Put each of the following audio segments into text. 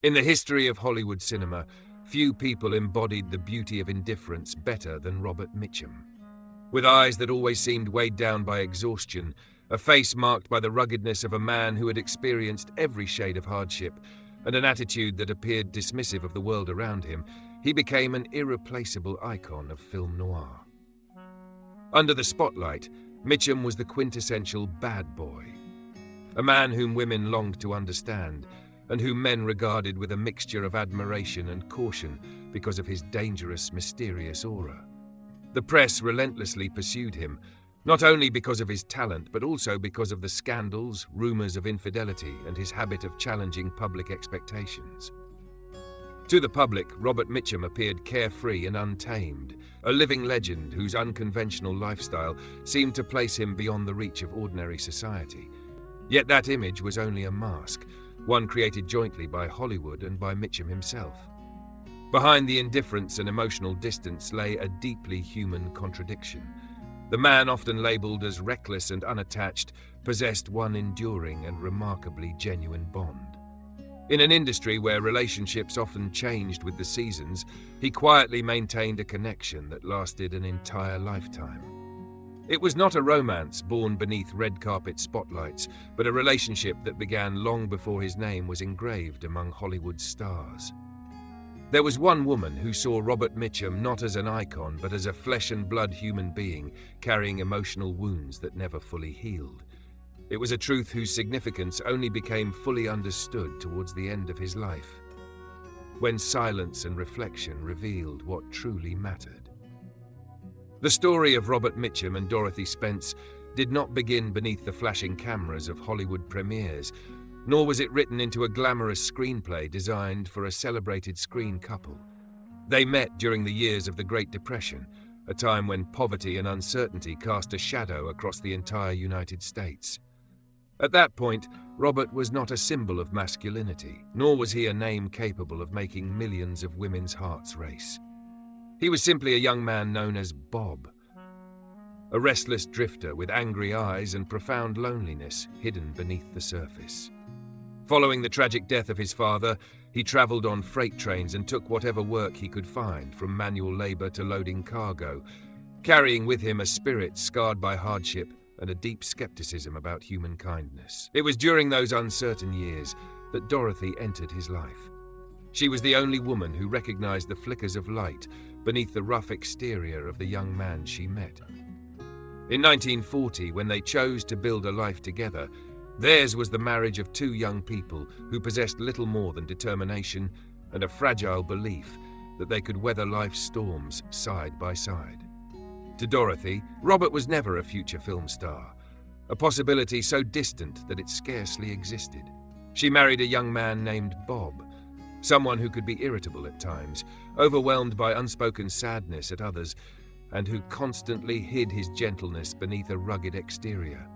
In the history of Hollywood cinema, few people embodied the beauty of indifference better than Robert Mitchum. With eyes that always seemed weighed down by exhaustion, a face marked by the ruggedness of a man who had experienced every shade of hardship, and an attitude that appeared dismissive of the world around him, he became an irreplaceable icon of film noir. Under the spotlight, Mitchum was the quintessential bad boy, a man whom women longed to understand, and whom men regarded with a mixture of admiration and caution because of his dangerous, mysterious aura. The press relentlessly pursued him, not only because of his talent, but also because of the scandals, rumors of infidelity, and his habit of challenging public expectations. To the public, Robert Mitchum appeared carefree and untamed, a living legend whose unconventional lifestyle seemed to place him beyond the reach of ordinary society. Yet that image was only a mask, one created jointly by Hollywood and by Mitchum himself. Behind the indifference and emotional distance lay a deeply human contradiction. The man, often labeled as reckless and unattached, possessed one enduring and remarkably genuine bond. In an industry where relationships often changed with the seasons, he quietly maintained a connection that lasted an entire lifetime. It was not a romance born beneath red carpet spotlights, but a relationship that began long before his name was engraved among Hollywood's stars. There was one woman who saw Robert Mitchum not as an icon, but as a flesh-and-blood human being carrying emotional wounds that never fully healed. It was a truth whose significance only became fully understood towards the end of his life, when silence and reflection revealed what truly mattered. The story of Robert Mitchum and Dorothy Spence did not begin beneath the flashing cameras of Hollywood premieres, nor was it written into a glamorous screenplay designed for a celebrated screen couple. They met during the years of the Great Depression, a time when poverty and uncertainty cast a shadow across the entire United States. At that point, Robert was not a symbol of masculinity, nor was he a name capable of making millions of women's hearts race. He was simply a young man known as Bob, a restless drifter with angry eyes and profound loneliness hidden beneath the surface. Following the tragic death of his father, he traveled on freight trains and took whatever work he could find, from manual labor to loading cargo, carrying with him a spirit scarred by hardship and a deep skepticism about human kindness. It was during those uncertain years that Dorothy entered his life. She was the only woman who recognized the flickers of light beneath the rough exterior of the young man she met. In 1940, when they chose to build a life together, theirs was the marriage of two young people who possessed little more than determination and a fragile belief that they could weather life's storms side by side. To Dorothy, Robert was never a future film star, a possibility so distant that it scarcely existed. She married a young man named Bob, someone who could be irritable at times, overwhelmed by unspoken sadness at others, and who constantly hid his gentleness beneath a rugged exterior.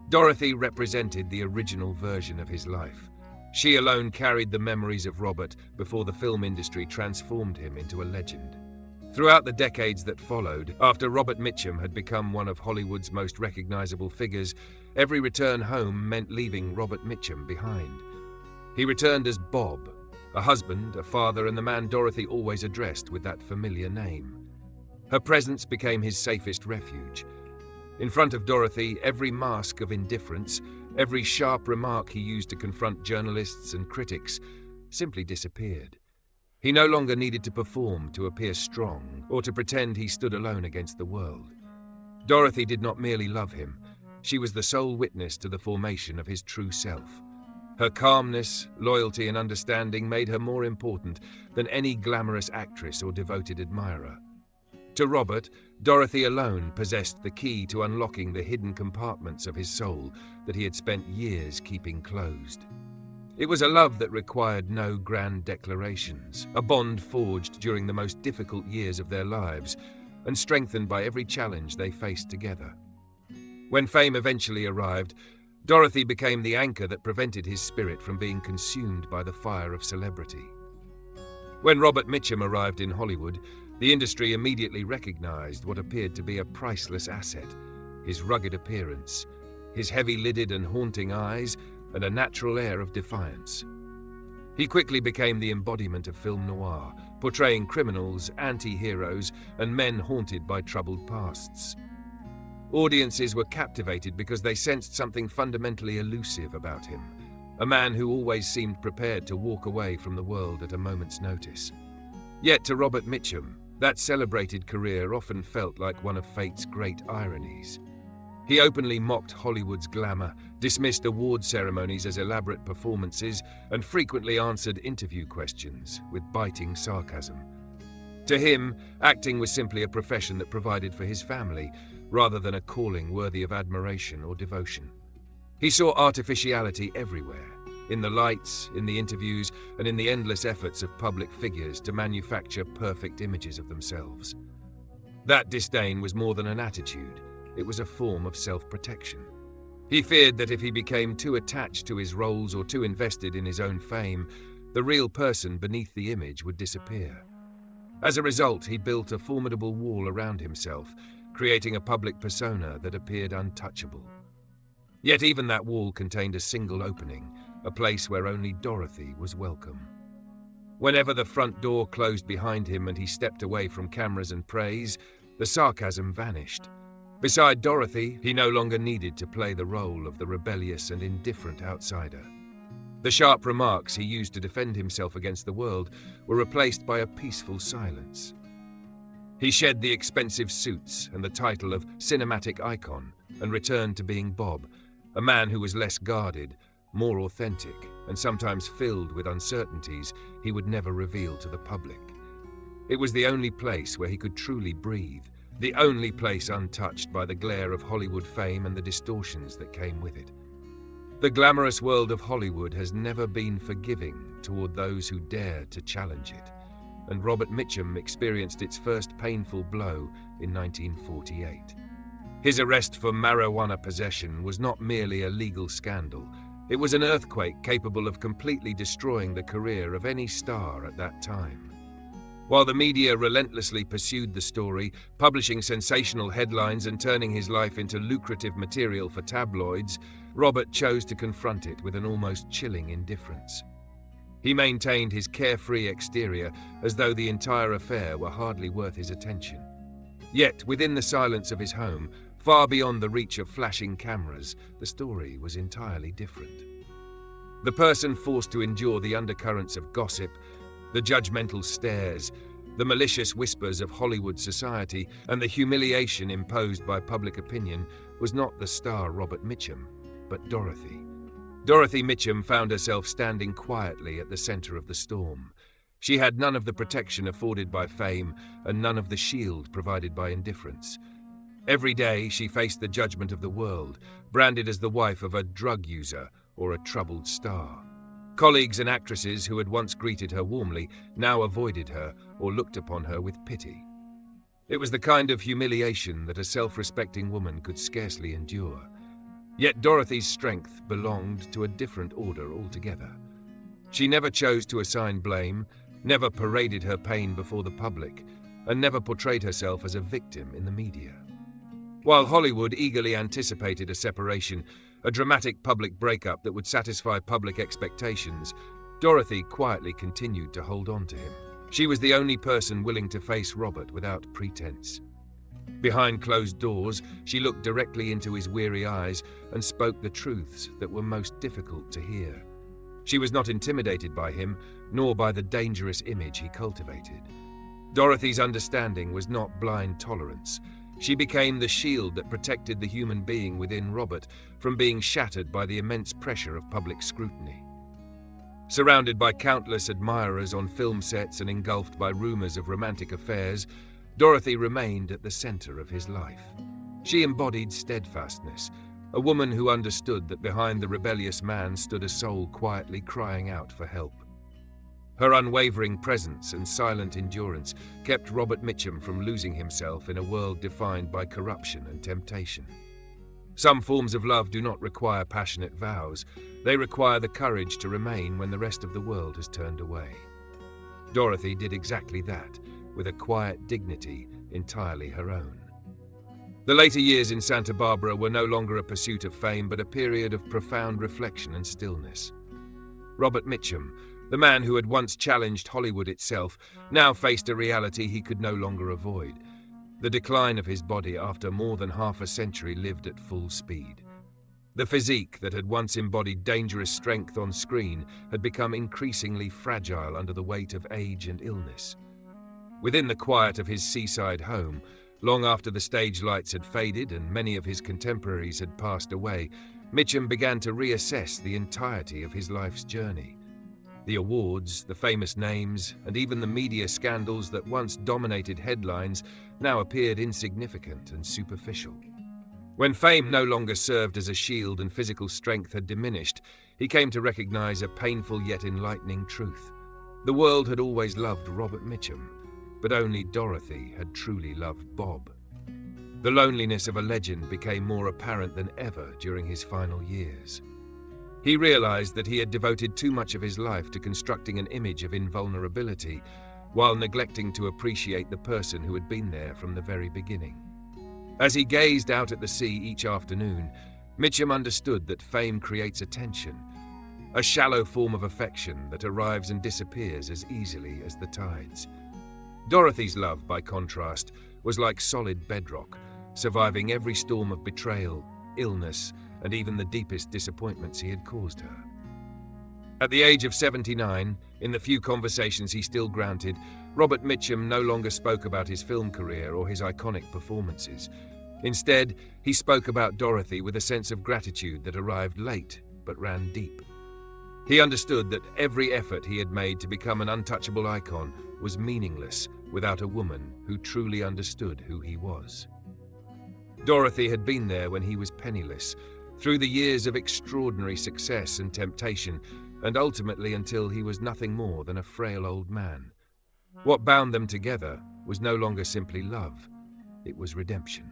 Dorothy represented the original version of his life. She alone carried the memories of Robert before the film industry transformed him into a legend. Throughout the decades that followed, after Robert Mitchum had become one of Hollywood's most recognizable figures, every return home meant leaving Robert Mitchum behind. He returned as Bob, a husband, a father, and the man Dorothy always addressed with that familiar name. Her presence became his safest refuge. In front of Dorothy, every mask of indifference, every sharp remark he used to confront journalists and critics, simply disappeared. He no longer needed to perform to appear strong or to pretend he stood alone against the world. Dorothy did not merely love him, she was the sole witness to the formation of his true self. Her calmness, loyalty, and understanding made her more important than any glamorous actress or devoted admirer. To Robert, Dorothy alone possessed the key to unlocking the hidden compartments of his soul that he had spent years keeping closed. It was a love that required no grand declarations, a bond forged during the most difficult years of their lives and strengthened by every challenge they faced together. When fame eventually arrived, Dorothy became the anchor that prevented his spirit from being consumed by the fire of celebrity. When Robert Mitchum arrived in Hollywood, the industry immediately recognized what appeared to be a priceless asset: his rugged appearance, his heavy-lidded and haunting eyes, and a natural air of defiance. He quickly became the embodiment of film noir, portraying criminals, anti-heroes, and men haunted by troubled pasts. Audiences were captivated because they sensed something fundamentally elusive about him, a man who always seemed prepared to walk away from the world at a moment's notice. Yet to Robert Mitchum, that celebrated career often felt like one of fate's great ironies. He openly mocked Hollywood's glamour, dismissed award ceremonies as elaborate performances, and frequently answered interview questions with biting sarcasm. To him, acting was simply a profession that provided for his family, rather than a calling worthy of admiration or devotion. He saw artificiality everywhere, in the lights, in the interviews, and in the endless efforts of public figures to manufacture perfect images of themselves. That disdain was more than an attitude. It was a form of self-protection. He feared that if he became too attached to his roles or too invested in his own fame, the real person beneath the image would disappear. As a result, he built a formidable wall around himself, creating a public persona that appeared untouchable. Yet even that wall contained a single opening, a place where only Dorothy was welcome. Whenever the front door closed behind him and he stepped away from cameras and praise, the sarcasm vanished. Beside Dorothy, he no longer needed to play the role of the rebellious and indifferent outsider. The sharp remarks he used to defend himself against the world were replaced by a peaceful silence. He shed the expensive suits and the title of cinematic icon and returned to being Bob, a man who was less guarded, more authentic, and sometimes filled with uncertainties he would never reveal to the public. It was the only place where he could truly breathe, the only place untouched by the glare of Hollywood fame and the distortions that came with it. The glamorous world of Hollywood has never been forgiving toward those who dare to challenge it, and Robert Mitchum experienced its first painful blow in 1948. His arrest for marijuana possession was not merely a legal scandal. It was an earthquake capable of completely destroying the career of any star at that time. While the media relentlessly pursued the story, publishing sensational headlines and turning his life into lucrative material for tabloids, Robert chose to confront it with an almost chilling indifference. He maintained his carefree exterior as though the entire affair were hardly worth his attention. Yet, within the silence of his home, far beyond the reach of flashing cameras, the story was entirely different. The person forced to endure the undercurrents of gossip, the judgmental stares, the malicious whispers of Hollywood society, and the humiliation imposed by public opinion was not the star Robert Mitchum, but Dorothy. Dorothy Mitchum found herself standing quietly at the center of the storm. She had none of the protection afforded by fame and none of the shield provided by indifference. Every day she faced the judgment of the world, branded as the wife of a drug user or a troubled star. Colleagues and actresses who had once greeted her warmly now avoided her or looked upon her with pity. It was the kind of humiliation that a self-respecting woman could scarcely endure. Yet Dorothy's strength belonged to a different order altogether. She never chose to assign blame, never paraded her pain before the public, and never portrayed herself as a victim in the media. While Hollywood eagerly anticipated a separation, a dramatic public breakup that would satisfy public expectations, Dorothy quietly continued to hold on to him. She was the only person willing to face Robert without pretense. Behind closed doors, she looked directly into his weary eyes and spoke the truths that were most difficult to hear. She was not intimidated by him, nor by the dangerous image he cultivated. Dorothy's understanding was not blind tolerance. She became the shield that protected the human being within Robert from being shattered by the immense pressure of public scrutiny. Surrounded by countless admirers on film sets and engulfed by rumors of romantic affairs, Dorothy remained at the center of his life. She embodied steadfastness, a woman who understood that behind the rebellious man stood a soul quietly crying out for help. Her unwavering presence and silent endurance kept Robert Mitchum from losing himself in a world defined by corruption and temptation. Some forms of love do not require passionate vows. They require the courage to remain when the rest of the world has turned away. Dorothy did exactly that, with a quiet dignity entirely her own. The later years in Santa Barbara were no longer a pursuit of fame, but a period of profound reflection and stillness. Robert Mitchum, The man who had once challenged Hollywood itself now faced a reality he could no longer avoid: the decline of his body after more than half a century lived at full speed. The physique that had once embodied dangerous strength on screen had become increasingly fragile under the weight of age and illness. Within the quiet of his seaside home, long after the stage lights had faded and many of his contemporaries had passed away, Mitchum began to reassess the entirety of his life's journey. The awards, the famous names, and even the media scandals that once dominated headlines now appeared insignificant and superficial. When fame no longer served as a shield and physical strength had diminished, he came to recognize a painful yet enlightening truth. The world had always loved Robert Mitchum, but only Dorothy had truly loved Bob. The loneliness of a legend became more apparent than ever during his final years. He realized that he had devoted too much of his life to constructing an image of invulnerability, while neglecting to appreciate the person who had been there from the very beginning. As he gazed out at the sea each afternoon, Mitchum understood that fame creates attention, a shallow form of affection that arrives and disappears as easily as the tides. Dorothy's love, by contrast, was like solid bedrock, surviving every storm of betrayal, illness, and even the deepest disappointments he had caused her. At the age of 79, in the few conversations he still granted, Robert Mitchum no longer spoke about his film career or his iconic performances. Instead, he spoke about Dorothy with a sense of gratitude that arrived late but ran deep. He understood that every effort he had made to become an untouchable icon was meaningless without a woman who truly understood who he was. Dorothy had been there when he was penniless, through the years of extraordinary success and temptation, and ultimately until he was nothing more than a frail old man. What bound them together was no longer simply love, it was redemption.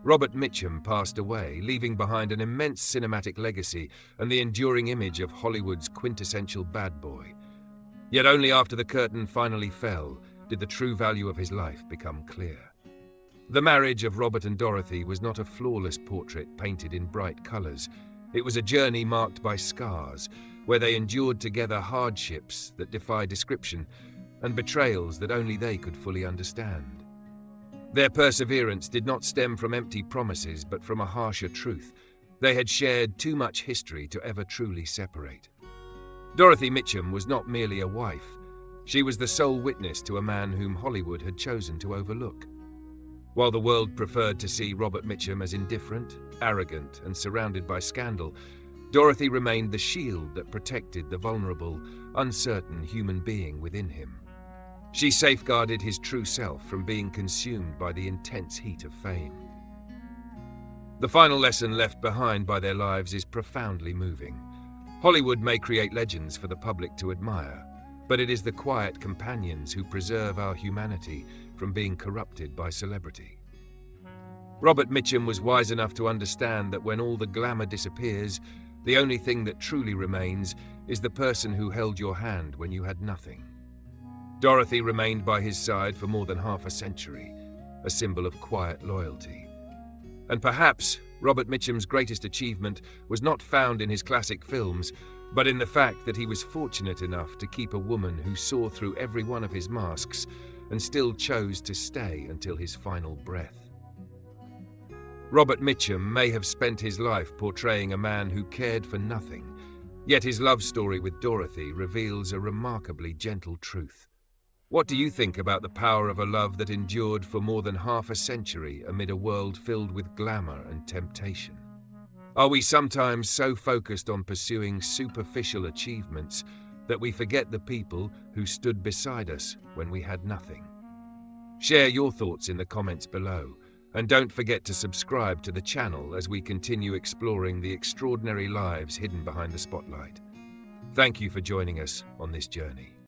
Robert Mitchum passed away, leaving behind an immense cinematic legacy and the enduring image of Hollywood's quintessential bad boy. Yet only after the curtain finally fell did the true value of his life become clear. The marriage of Robert and Dorothy was not a flawless portrait painted in bright colors. It was a journey marked by scars, where they endured together hardships that defy description and betrayals that only they could fully understand. Their perseverance did not stem from empty promises, but from a harsher truth. They had shared too much history to ever truly separate. Dorothy Mitchum was not merely a wife. She was the sole witness to a man whom Hollywood had chosen to overlook. While the world preferred to see Robert Mitchum as indifferent, arrogant, and surrounded by scandal, Dorothy remained the shield that protected the vulnerable, uncertain human being within him. She safeguarded his true self from being consumed by the intense heat of fame. The final lesson left behind by their lives is profoundly moving. Hollywood may create legends for the public to admire, but it is the quiet companions who preserve our humanity from being corrupted by celebrity. Robert Mitchum was wise enough to understand that when all the glamour disappears, the only thing that truly remains is the person who held your hand when you had nothing. Dorothy remained by his side for more than half a century, a symbol of quiet loyalty. And perhaps Robert Mitchum's greatest achievement was not found in his classic films, but in the fact that he was fortunate enough to keep a woman who saw through every one of his masks and still chose to stay until his final breath. Robert Mitchum may have spent his life portraying a man who cared for nothing, yet his love story with Dorothy reveals a remarkably gentle truth. What do you think about the power of a love that endured for more than half a century amid a world filled with glamour and temptation? Are we sometimes so focused on pursuing superficial achievements that we forget the people who stood beside us when we had nothing? Share your thoughts in the comments below, and don't forget to subscribe to the channel as we continue exploring the extraordinary lives hidden behind the spotlight. Thank you for joining us on this journey.